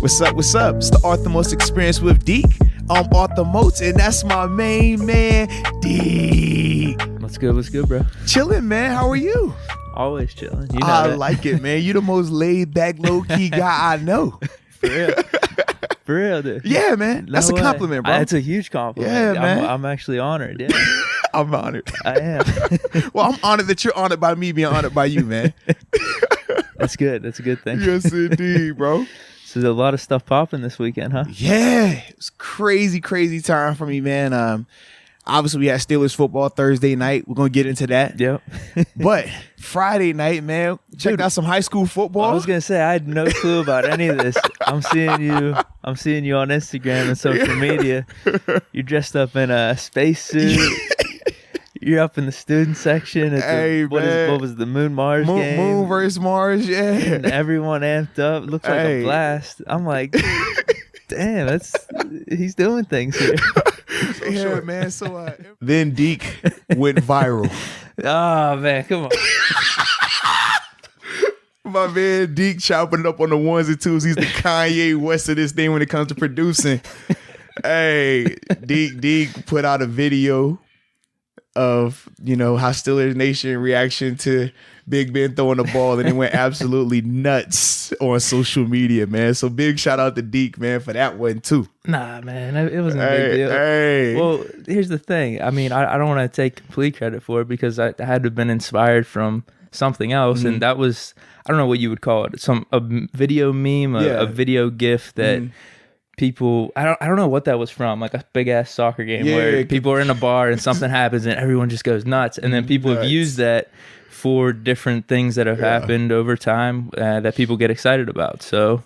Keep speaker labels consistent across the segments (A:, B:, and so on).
A: What's up? What's up? It's the Arthur Moats Experience with Deke. I'm Arthur Moats, and that's my main man, Deke.
B: What's good? What's good, bro?
A: Chilling, man. How are you?
B: Always chilling. You know
A: I
B: that.
A: like it, man. You the most laid back, low key guy I know.
B: For real. For real, dude.
A: Yeah, man. That's
B: No
A: a
B: way.
A: compliment, bro.
B: That's a huge compliment.
A: Yeah, man.
B: I'm actually honored. Yeah,
A: I'm honored.
B: I am.
A: Well, I'm honored that you're honored by me being honored by you, man.
B: That's good. That's a good thing.
A: Yes, indeed, bro.
B: So there's a lot of stuff popping this weekend, huh?
A: Yeah, it was crazy time for me, man. Obviously, we had Steelers football Thursday night. We're gonna get into that.
B: Yep.
A: But Friday night, man, checked out some high school football.
B: I was gonna say I had no clue about any of this. I'm seeing you on Instagram and social media. You're dressed up in a spacesuit. You're up in the student section at the, what was the Moon-Mars game?
A: Moon versus Mars, yeah.
B: And everyone amped up. Looks like a blast. I'm like, damn, he's doing things here.
A: Yeah, man. So then Deke went viral.
B: Oh man, come on.
A: My man Deke chopping it up on the ones and twos. He's the Kanye West of this thing when it comes to producing. Hey, Deke put out a video of, how Steelers Nation reaction to Big Ben throwing the ball, and it went absolutely nuts on social media, man. So big shout out to Deke, man, for that one too.
B: Nah, man, it wasn't a big deal.
A: Hey.
B: Well, here's the thing. I mean, I don't want to take complete credit for it because I had to have been inspired from something else, and that was, I don't know what you would call it, a video meme, a video gif that people, I don't know what that was from, like a big ass soccer game where people are in a bar and something happens and everyone just goes nuts, and then people have used that for different things that have happened over time that people get excited about. So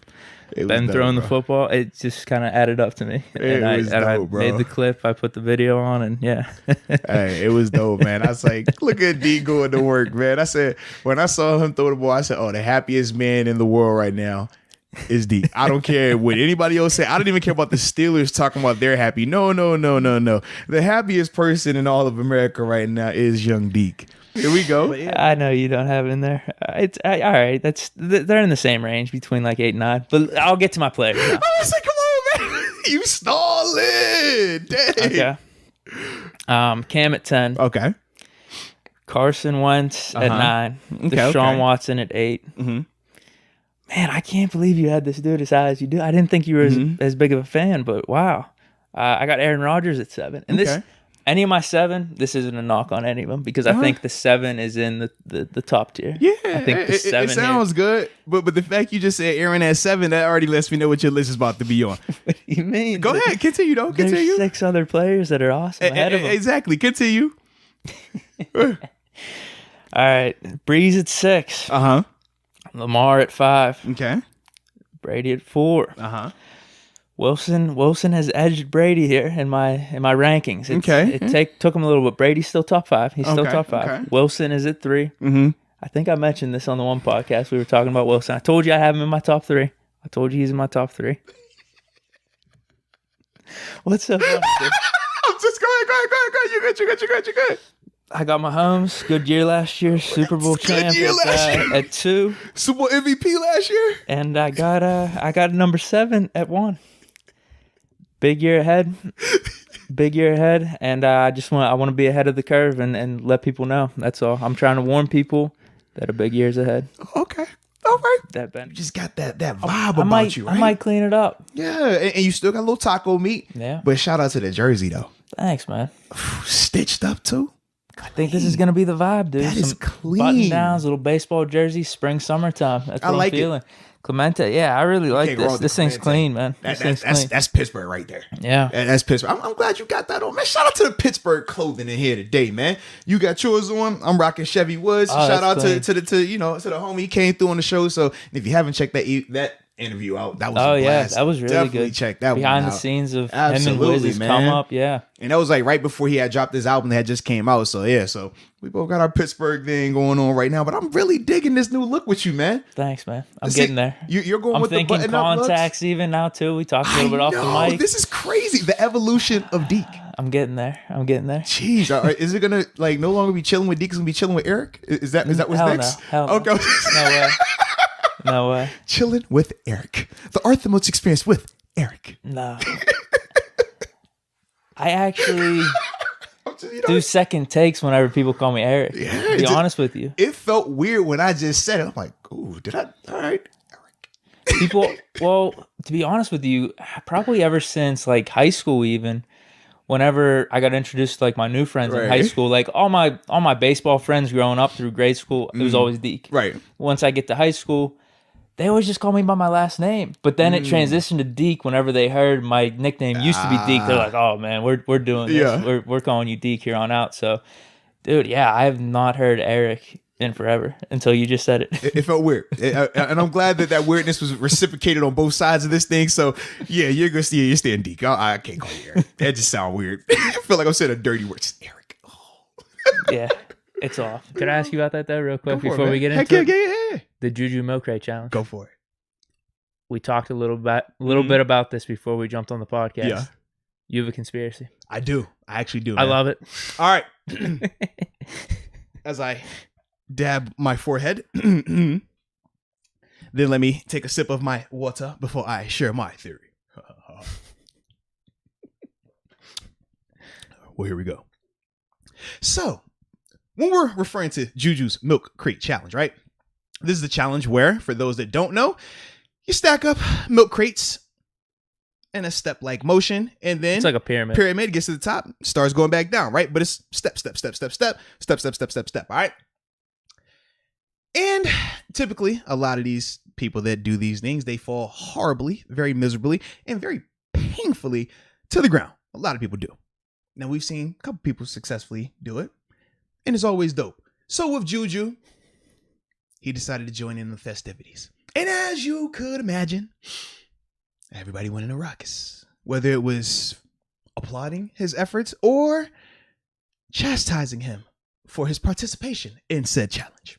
B: Ben throwing the football, it just kind of added up to me. I made the clip, I put the video on, and yeah.
A: Hey, it was dope, man. I was like, look at D going to work, man. I said, when I saw him throw the ball, I said, oh, the happiest man in the world right now is D. I don't care what anybody else say. I don't even care about the Steelers talking about they're happy. No. The happiest person in all of America right now is young Deke. Here we go.
B: I know you don't have it in there. All right. They're in the same range between like 8 and 9. But I'll get to my players now.
A: I was like, come on, man. You stalling. Dang.
B: Okay. Cam at 10.
A: Okay.
B: Carson Wentz at 9. Deshaun Watson at 8. Mm-hmm. Man, I can't believe you had this dude as high as you do. I didn't think you were as big of a fan, but wow. I got Aaron Rodgers at 7. And any of my 7, this isn't a knock on any of them because I think the 7 is in the top tier.
A: Yeah,
B: I think the 7
A: it sounds good, but the fact you just said Aaron at 7, that already lets me know what your list is about to be on.
B: What do you mean?
A: Go ahead, continue though. Continue.
B: There's 6 other players that are awesome ahead of him.
A: Exactly, continue.
B: All right, Breeze at 6. Lamar at 5.
A: Okay.
B: Brady at 4. Wilson has edged Brady here in my rankings. It took him a little bit. Brady's still top 5. He's still top 5.
A: Okay.
B: Wilson is at 3. I think I mentioned this on the one podcast. We were talking about Wilson. I told you I have him in my top 3. I told you he's in my top 3. What's so funny?
A: I'm just go ahead. You good.
B: I got Mahomes. Good year last year. Super Bowl champ at 2.
A: Super Bowl MVP last year.
B: And I got number 7 at 1. Big year ahead, and I want to be ahead of the curve and let people know. That's all. I'm trying to warn people that a big year's ahead.
A: Okay, all right.
B: That Ben,
A: you just got that vibe about you, right?
B: I might clean it up.
A: Yeah, and you still got a little taco meat.
B: Yeah,
A: but shout out to the jersey though.
B: Thanks, man.
A: Stitched up too.
B: I think this is gonna be the vibe, dude.
A: That is clean.
B: Button downs, little baseball jersey, spring, summertime. That's what I'm feeling. Clemente, yeah, I really like this. This thing's clean, man.
A: That's Pittsburgh right there.
B: Yeah,
A: that's Pittsburgh. I'm glad you got that on, man. Shout out to the Pittsburgh clothing in here today, man. You got yours on. I'm rocking Chevy Woods. Shout out to the homie. He came through on the show. So if you haven't checked that interview out, that was a blast.
B: That was really
A: Definitely
B: good.
A: Check that
B: behind
A: one out.
B: The scenes of
A: Absolutely,
B: him and Wiz
A: man.
B: come up, yeah.
A: And that was like right before he had dropped his album that had just came out. So yeah, so we both got our Pittsburgh thing going on right now. But I'm really digging this new look with you, man.
B: Thanks, man. I'm getting there.
A: You're going
B: I'm
A: with the
B: thinking
A: button-up
B: contacts
A: looks?
B: even now too. We talked a little bit off the mic.
A: This is crazy. The evolution of Deke.
B: I'm getting there.
A: Jeez, is it gonna no longer be chilling with Deke? It's gonna be chilling with Eric? Is that what's
B: Hell
A: next?
B: No. Hell no.
A: Okay.
B: No way. No way.
A: Chilling with Eric. The Art the Moats experience with Eric.
B: No. I actually do second takes whenever people call me Eric.
A: Yeah,
B: to be honest with you.
A: It felt weird when I just said it. I'm like, ooh, did I? All right. Eric.
B: People, well, to be honest with you, probably ever since like high school even, whenever I got introduced to like my new friends in high school, like all my baseball friends growing up through grade school, it was always Deke.
A: Right.
B: Once I get to high school, they always just call me by my last name. But then it transitioned to Deke whenever they heard my nickname used to be Deke. They're like, oh man, we're doing this.
A: Yeah.
B: We're calling you Deke here on out. So, dude, yeah, I have not heard Eric in forever until you just said it.
A: It felt weird. And I'm glad that weirdness was reciprocated on both sides of this thing. So, yeah, you're staying Deke. I can't call you Eric. That just sounds weird. I feel like I'm saying a dirty word. Just Eric. Oh.
B: Yeah, it's off. Could I ask you about that though real quick before we get into
A: it?
B: The Juju Milk Crate Challenge?
A: Go for it.
B: We talked a little bit about this before we jumped on the podcast.
A: Yeah.
B: You have a conspiracy.
A: I do. I actually do.
B: I love it.
A: All right. As I dab my forehead, then let me take a sip of my water before I share my theory. Well, here we go. So, when we're referring to Juju's Milk Crate Challenge, right? This is the challenge where, for those that don't know, you stack up milk crates in a step-like motion, and then
B: it's like a pyramid.
A: Pyramid gets to the top, starts going back down, right? But it's step, step, step, step, step, step, step, step, step, step. All right. And typically, a lot of these people that do these things, they fall horribly, very miserably, and very painfully to the ground. A lot of people do. Now, we've seen a couple people successfully do it, and it's always dope. So with Juju, he decided to join in the festivities. And as you could imagine, everybody went in a ruckus. Whether it was applauding his efforts or chastising him for his participation in said challenge.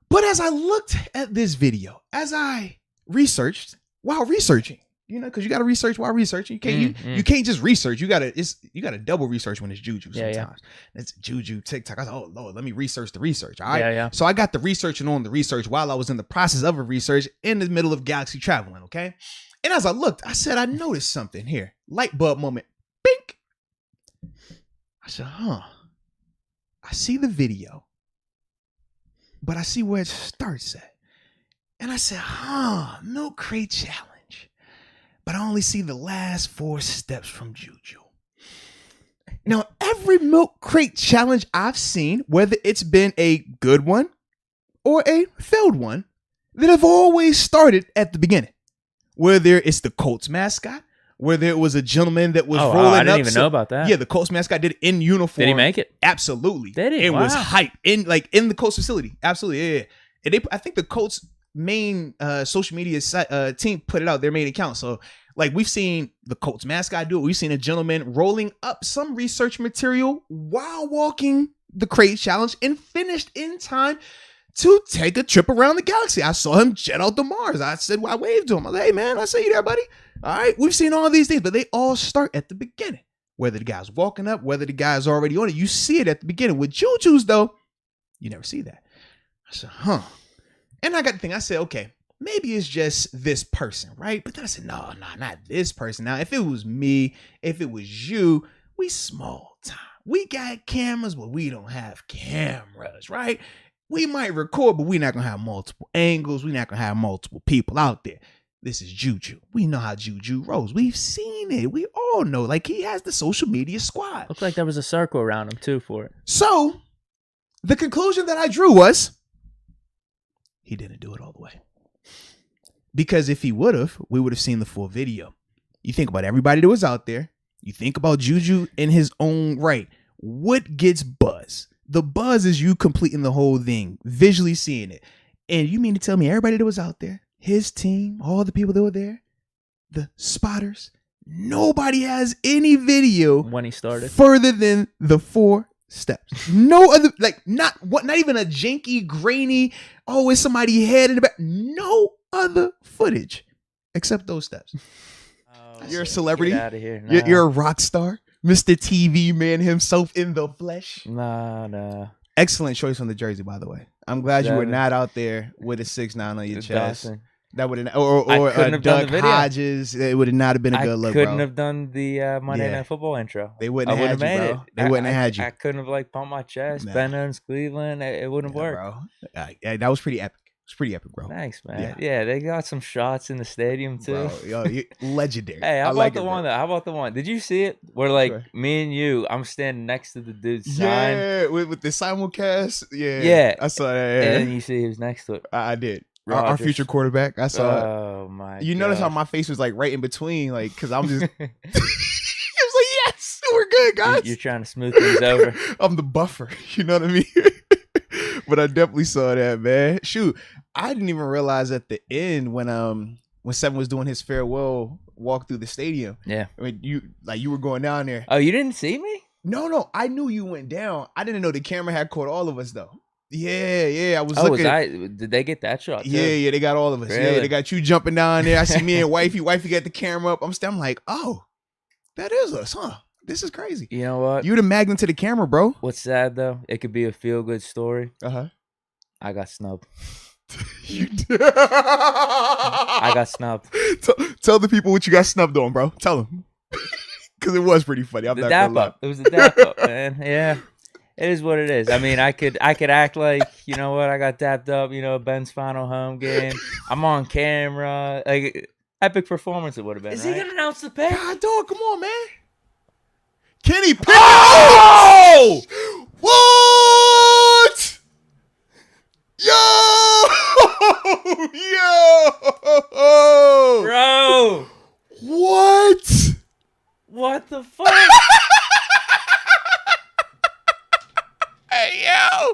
A: But as I looked at this video, as I researched while researching, you know, because you got to research while researching. You can't just research. You got to double research when it's Juju sometimes. Yeah. It's Juju, TikTok. I was like, oh Lord, let me research the research. All right.
B: Yeah.
A: So I got the researching on the research while I was in the process of a research in the middle of galaxy traveling. Okay. And as I looked, I said, I noticed something here. Light bulb moment. Bink. I said, I see the video, but I see where it starts at. And I said, Milk Crate Challenge. But I only see the last 4 steps from Juju. Now, every Milk Crate Challenge I've seen, whether it's been a good one or a failed one, that have always started at the beginning. Whether it's the Colts mascot, whether it was a gentleman that was rolling up.
B: I didn't even know about that.
A: Yeah, the Colts mascot did it in uniform.
B: Did he make it?
A: Absolutely.
B: Did he?
A: It was hype in the Colts facility. Absolutely, yeah. And I think the Colts main social media team put it out, their main account. So like we've seen the Colts mascot do it. We've seen a gentleman rolling up some research material while walking the crate challenge and finished in time to take a trip around the galaxy. I saw him jet out to Mars. I said, well, I waved to him. I was like, hey man, I see you there, buddy. All right, we've seen all these things, but they all start at the beginning. Whether the guy's walking up, whether the guy's already on it, you see it at the beginning. With Juju's though, you never see that. I said, And I got the thing. I said, okay, maybe it's just this person, right? But then I said, no, not this person. Now, if it was me, if it was you, we small time. We got cameras, but we don't have cameras, right? We might record, but we're not going to have multiple angles. We're not going to have multiple people out there. This is Juju. We know how Juju rolls. We've seen it. We all know. Like, he has the social media squad.
B: Looked like there was a circle around him, too, for it.
A: So, the conclusion that I drew was, he didn't do it all the way. Because if he would have, we would have seen the full video. You think about everybody that was out there. You think about Juju in his own right. What gets buzz? The buzz is you completing the whole thing, visually seeing it. And you mean to tell me everybody that was out there, his team, all the people that were there, the spotters, nobody has any video
B: when he started
A: further than the 4 steps. No other, like not even a janky, grainy, oh, is somebody head in the back? No other footage except those steps. You're a celebrity.
B: Get out of here. Nah.
A: You're a rock star. Mr. TV man himself in the flesh.
B: Nah.
A: Excellent choice on the jersey, by the way. I'm glad you were
B: 7.
A: not out there with a 6'9" on your chest.
B: Dawson.
A: That would have, or
B: couldn't have done
A: Duck
B: the video.
A: Hodges. It would have not have been a good look, bro.
B: I couldn't have done the Monday Night Football intro.
A: They wouldn't have had you,
B: made
A: bro.
B: it.
A: They wouldn't have had you.
B: I couldn't have like pumped my chest.
A: Nah.
B: Ben Owens, Cleveland. It wouldn't have worked,
A: bro. That was pretty epic. It's pretty epic, bro.
B: Thanks, man. Yeah, they got some shots in the stadium too.
A: Bro, yo, legendary.
B: Hey, how about the one though? How about the one? Did you see it? Where like me and you, I'm standing next to the dude's sign.
A: Yeah, with the simulcast. Yeah, I saw that. Yeah.
B: And then you see he was next to it.
A: I did. Our future quarterback. I saw it.
B: Oh my!
A: You notice how my face was like right in between, like because I'm just. It was like, yes, we're good, guys.
B: You're trying to smooth things over.
A: I'm the buffer. You know what I mean? But I definitely saw that, man. Shoot, I didn't even realize at the end when Seven was doing his farewell walk through the stadium.
B: Yeah.
A: I mean, you were going down there.
B: Oh, you didn't see me?
A: No. I knew you went down. I didn't know the camera had caught all of us though. Yeah. I was looking.
B: Did they get that shot too?
A: Yeah, they got all of us.
B: Really?
A: Yeah, they got you jumping down there. I see me and wifey. Wifey got the camera up. I'm like, oh, that is us, huh? This is crazy.
B: You know what?
A: You the magnet to the camera, bro.
B: What's sad though? It could be a feel good story. I got snubbed.
A: You did.
B: I got snubbed.
A: Tell the people what you got snubbed on, bro. Tell them. Because it was pretty funny. I'm
B: the
A: not
B: dap
A: gonna lie.
B: up. It was the dap up, man. Yeah. It is what it is. I mean, I could act like, you know what, I got dapped up, Ben's final home game. I'm on camera. Like, epic performance it would have been, Is he going to announce the pick?
A: God, dog, come on, man. Kenny Pickett. Oh! What? Yo!
B: Bro!
A: What?
B: What the fuck?
A: Hey, yo!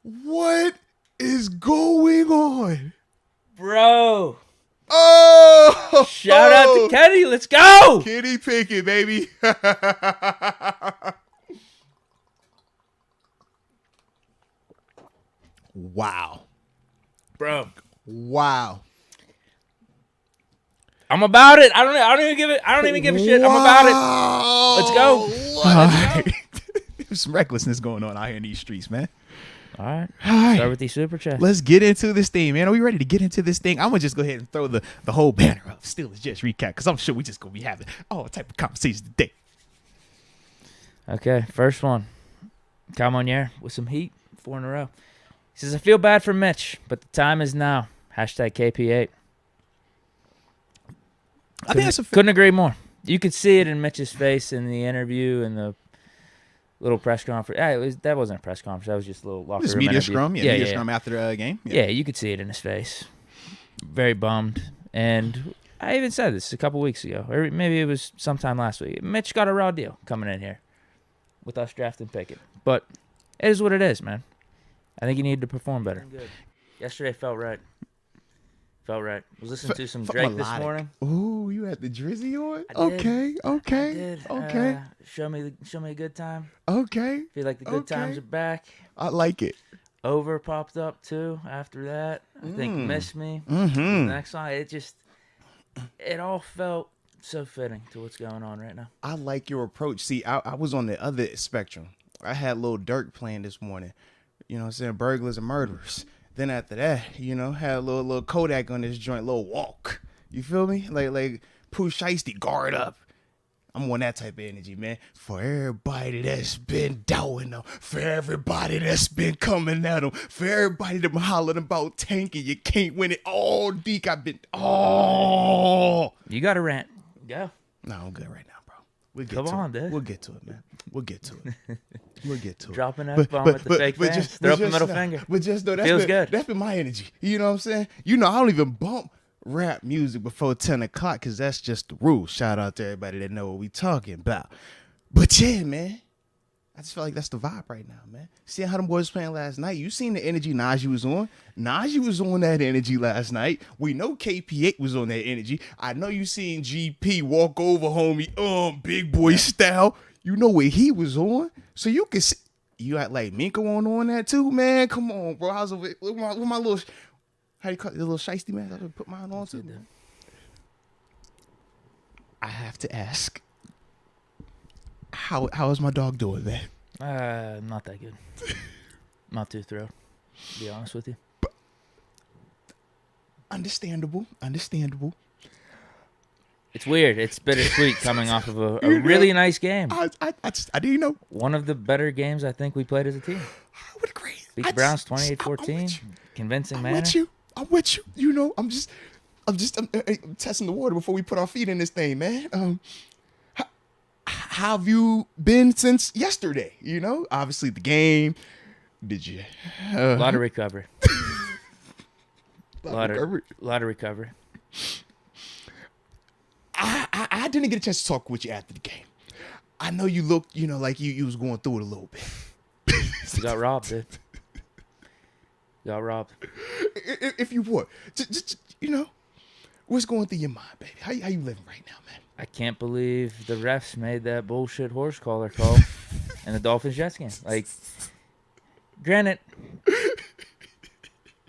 A: What is going on?
B: Bro!
A: Oh!
B: Shout out to Kenny. Let's go!
A: Kenny Pickett, baby. Wow.
B: Bro.
A: Wow.
B: I'm about it. I don't even give a shit. I'm about it. Let's go.
A: Let's go. There's some recklessness going on out here in these streets, man.
B: All right.
A: All
B: Start with these super chats.
A: Let's get into this thing, man. Are we ready to get into this thing? I'm going to just go ahead and throw the whole banner up. Still, it's just recap because I'm sure we just going to be having all type of conversations today.
B: Okay, first one. Camonier with some heat. 4 in a row. He says, I feel bad for Mitch, but the time is now. Hashtag KP8.
A: I think that's
B: couldn't agree more. You could see it in Mitch's face in the interview and the little press conference. That wasn't a press conference. That was just a little locker room
A: media
B: interview.
A: scrum. Yeah, media scrum after the game.
B: Yeah, you could see it in his face. Very bummed. And I even said this a couple weeks ago, or maybe it was sometime last week. Mitch got a raw deal coming in here with us drafting Pickett. But it is what it is, man. I think he needed to perform better. Yesterday felt right. Was listening to some Drake this morning.
A: Ooh, you had the Drizzy on?
B: Okay.
A: I
B: did.
A: Okay.
B: Show me a good time.
A: Okay.
B: Feel like the good times are back.
A: I like it.
B: Over popped up too after that. I think Miss Me.
A: Mm-hmm.
B: The next song, it all felt so fitting to what's going on right now.
A: I like your approach. See, I was on the other spectrum. I had Lil Durk playing this morning. You know what I'm saying? Burglars and murderers. Then after that, had a little Kodak on this joint, little walk. You feel me? Like Pooh Shiesty, guard up. I'm on that type of energy, man. For everybody that's been doubting them, for everybody that's been coming at them, for everybody that been hollering about tanking, you can't win it. Oh, Deke,
B: You got a rant. Go.
A: No, I'm good right now, bro.
B: We'll
A: get to it, man. We'll get to it.
B: Dropping F-bomb with the fake fans. Throw up the middle finger.
A: But just know
B: Feels good.
A: That's been my energy. You know what I'm saying? I don't even bump rap music before 10 o'clock because that's just the rule. Shout out to everybody that know what we talking about. But yeah, man. I just feel like that's the vibe right now, man. Seeing how them boys was playing last night. You seen the energy Najee was on. Najee was on that energy last night. We know KP8 was on that energy. I know you seen GP walk over, homie, big boy style. You know what he was on. So you can see. You act like Minka on that too, man. Come on, bro. How's it with my little, how do you call it, the little shiesty, man? I put mine on too. I have to ask. How is my dog doing, man?
B: Not that good. Not too thrilled. to be honest with you.
A: Understandable.
B: It's weird. It's bittersweet coming off of a really nice game.
A: I didn't know.
B: One of the better games I think we played as a team.
A: I would agree.
B: Beat the Browns 28-14. Convincing manner.
A: I'm with you. You know, I'm testing the water before we put our feet in this thing, man. How have you been since yesterday? You know, obviously the game. Did you?
B: A lot of recovery.
A: A lot of
B: recovery.
A: I didn't get a chance to talk with you after the game. I know you looked, you know, like you was going through it a little bit.
B: You got robbed, dude. Got robbed.
A: If you would, just, you know, what's going through your mind, baby? How you living right now, man?
B: I can't believe the refs made that bullshit horse collar call in the Dolphins-Jets game. Like, granted,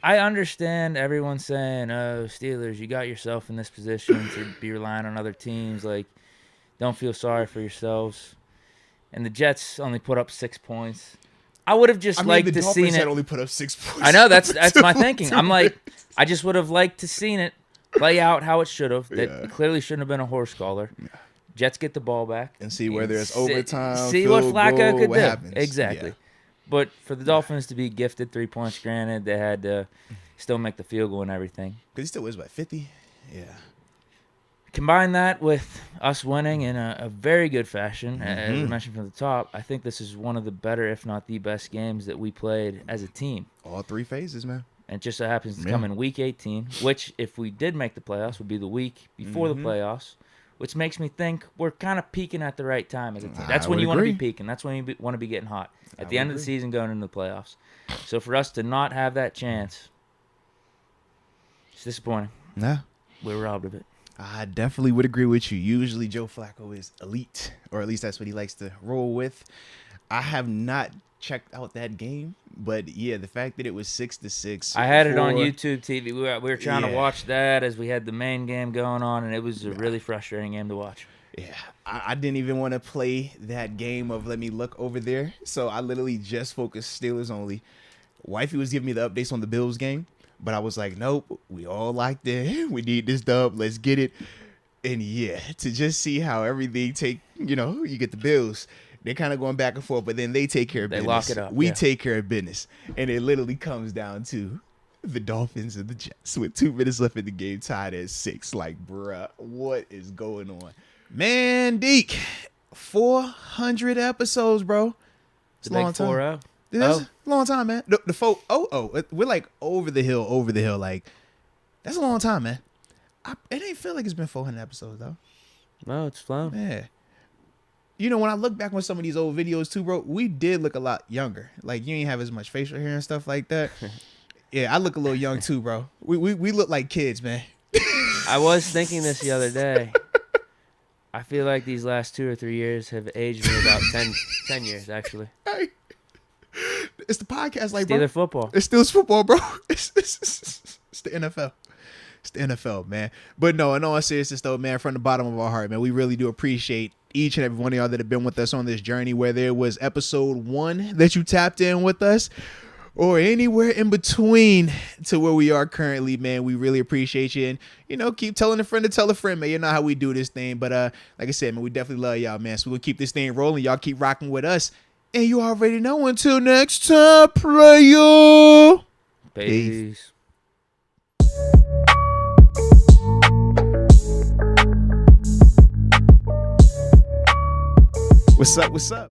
B: I understand everyone saying, "Oh, Steelers, you got yourself in this position to be relying on other teams. Like, don't feel sorry for yourselves." And the Jets only put up 6 points. I would have just liked to see it.
A: Had only put up 6 points.
B: I know that's my thinking. I'm like, I just would have liked to seen it play out how it should have. That clearly shouldn't have been a horse collar. Yeah. Jets get the ball back
A: and see whether it's overtime.
B: See what Flacco could do.
A: Happens.
B: Exactly. Yeah. But for the Dolphins to be gifted 3 points, granted, they had to still make the field goal and everything.
A: Because he still is, 50? Yeah.
B: Combine that with us winning in a very good fashion, as I mentioned from the top, I think this is one of the better, if not the best games that we played as a team.
A: All 3 phases, man.
B: And it just so happens to come in Week 18, which, if we did make the playoffs, would be the week before the playoffs, which makes me think we're kind of peaking at the right time as a team. That's when you want to be peaking. That's when you want to be getting hot. At the end of the season, going into the playoffs. So for us to not have that chance, it's disappointing.
A: Yeah.
B: We were robbed of it.
A: I definitely would agree with you. Usually Joe Flacco is elite, or at least that's what he likes to roll with. I have not checked out that game, but yeah, the fact that it was 6-6.
B: I had it on YouTube TV. We were trying to watch that as we had the main game going on, and it was a really frustrating game to watch.
A: Yeah, I didn't even want to play that game of let me look over there, so I literally just focused Steelers only. Wifey was giving me the updates on the Bills game, but I was like, nope, we all like that. We need this dub. Let's get it. And yeah, to just see how everything you get the Bills. They're kind of going back and forth, but then they take care of business.
B: They lock it up.
A: We take care of business. And it literally comes down to the Dolphins and the Jets with 2 minutes left in the game, tied at 6. Like, bruh, what is going on? Man, Deke, 400 episodes, bro.
B: It's a long time. 4-0.
A: That's a long time, man. We're like over the hill. Like, that's a long time, man. It ain't feel like it's been 400 episodes, though.
B: No, it's flown.
A: Yeah. You know, when I look back on some of these old videos too, bro, we did look a lot younger. Like, you ain't have as much facial hair and stuff like that. Yeah, I look a little young too, bro. We look like kids, man.
B: I was thinking this the other day. I feel like these last 2 or 3 years have aged me about 10 years, actually.
A: Hey, it's the podcast, like,
B: Steelers football.
A: It's Steelers football, bro. It's the NFL. It's the NFL, man. But no, in all seriousness, though, man, from the bottom of our heart, man, we really do appreciate each and every one of y'all that have been with us on this journey, whether it was episode 1 that you tapped in with us or anywhere in between to where we are currently, man. We really appreciate you. And, keep telling a friend to tell a friend, man. You know how we do this thing. But like I said, man, we definitely love y'all, man. So we're going to keep this thing rolling. Y'all keep rocking with us. And you already know, until next time, player.
B: Peace.
A: What's up?